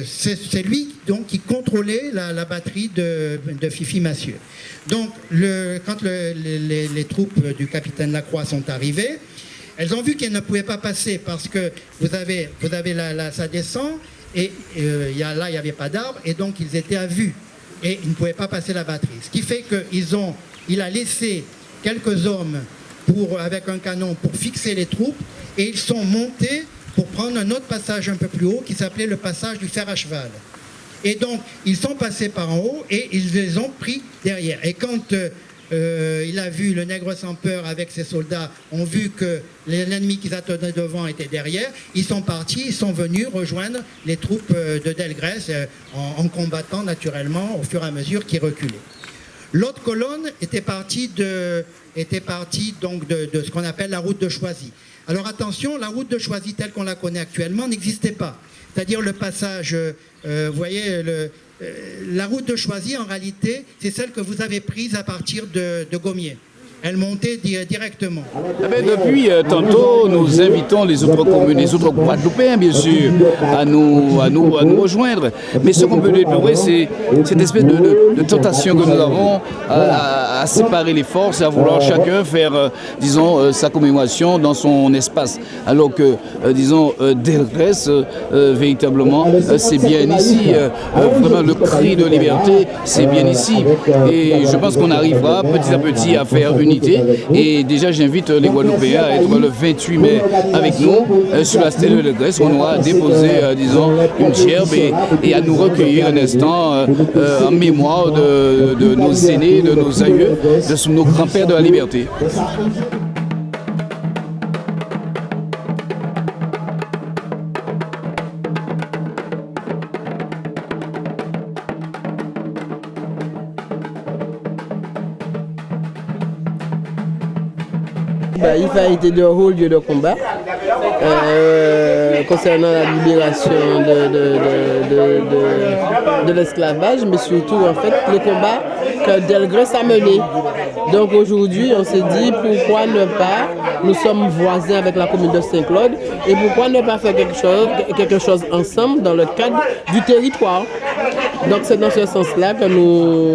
c'est lui donc, qui contrôlait la batterie de Fifi Massieu. Donc, quand les troupes du capitaine Lacroix sont arrivées, elles ont vu qu'elles ne pouvaient pas passer parce que vous avez ça descend et là, il n'y avait pas d'arbre et donc ils étaient à vue et ils ne pouvaient pas passer la batterie. Ce qui fait qu'il a laissé quelques hommes avec un canon pour fixer les troupes et ils sont montés pour prendre un autre passage un peu plus haut qui s'appelait le passage du fer à cheval. Et donc, ils sont passés par en haut et ils les ont pris derrière. Et quand il a vu le nègre sans peur avec ses soldats, ont vu que l'ennemi qu'ils attendaient devant était derrière, ils sont partis, ils sont venus rejoindre les troupes de Delgrès en combattant naturellement au fur et à mesure qu'ils reculaient. L'autre colonne était partie donc de ce qu'on appelle la route de Choisy. Alors attention, la route de Choisy telle qu'on la connaît actuellement n'existait pas. C'est-à-dire le passage, vous voyez, la route de Choisy, en réalité, c'est celle que vous avez prise à partir de Gommiers. Elle montait directement. Depuis tantôt, nous invitons les autres communes, les autres Guadeloupéens, bien sûr, à nous rejoindre. Mais ce qu'on peut déplorer, c'est cette espèce de tentation que nous avons à séparer les forces, à vouloir chacun faire, disons, sa commémoration dans son espace. Alors que, disons, Delgrès, véritablement, c'est bien ici. Vraiment, le cri de liberté, c'est bien ici. Et je pense qu'on arrivera petit à petit à faire une unité. Et déjà, j'invite les Guadeloupéens à être le 28 mai avec nous sur la stèle de Delgrès. On aura déposé, disons, une gerbe et à nous recueillir un instant en mémoire de nos aînés, de nos aïeux, de nos grands-pères de la liberté. IFA a été de haut lieu de combat concernant la libération de l'esclavage, mais surtout en fait les combats que Delgrès a menés. Donc aujourd'hui, on s'est dit pourquoi ne pas, nous sommes voisins avec la commune de Saint-Claude, et pourquoi ne pas faire quelque chose ensemble dans le cadre du territoire. Donc c'est dans ce sens-là que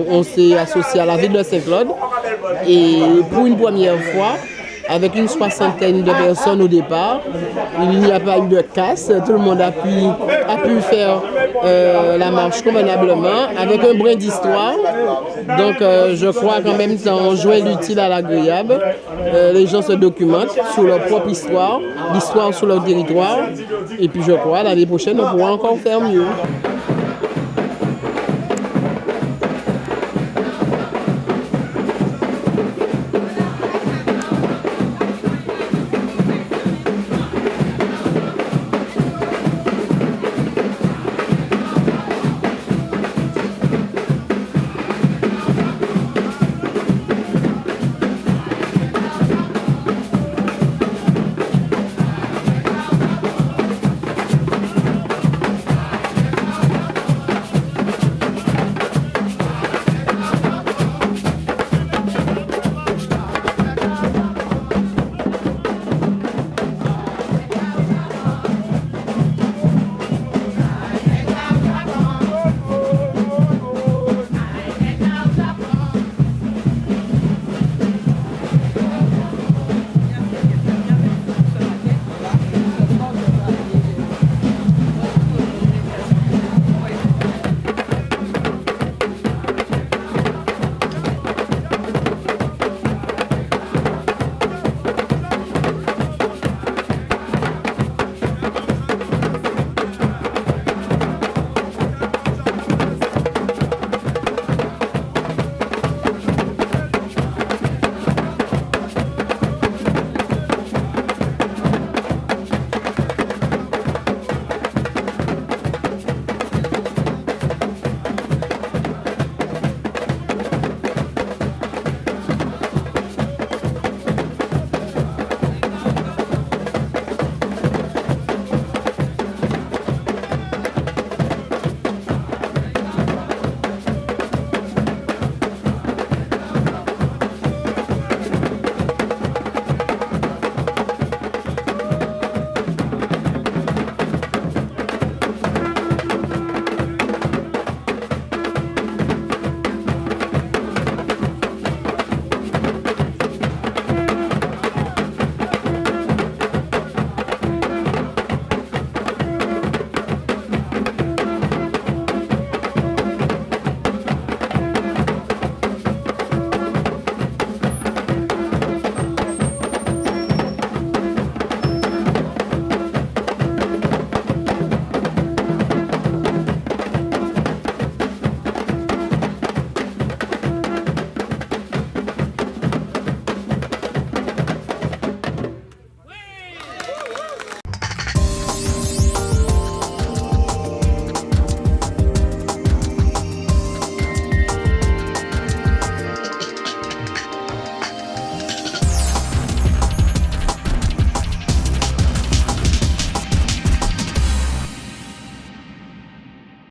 on s'est associé à la ville de Saint-Claude, et pour une première fois, avec une soixantaine de personnes au départ, il n'y a pas eu de casse, tout le monde a pu faire la marche convenablement, avec un brin d'histoire. Donc je crois qu'en même temps, on jouait l'utile à l'agréable. Les gens se documentent sur leur propre histoire, l'histoire sur leur territoire, et puis je crois l'année prochaine, on pourra encore faire mieux.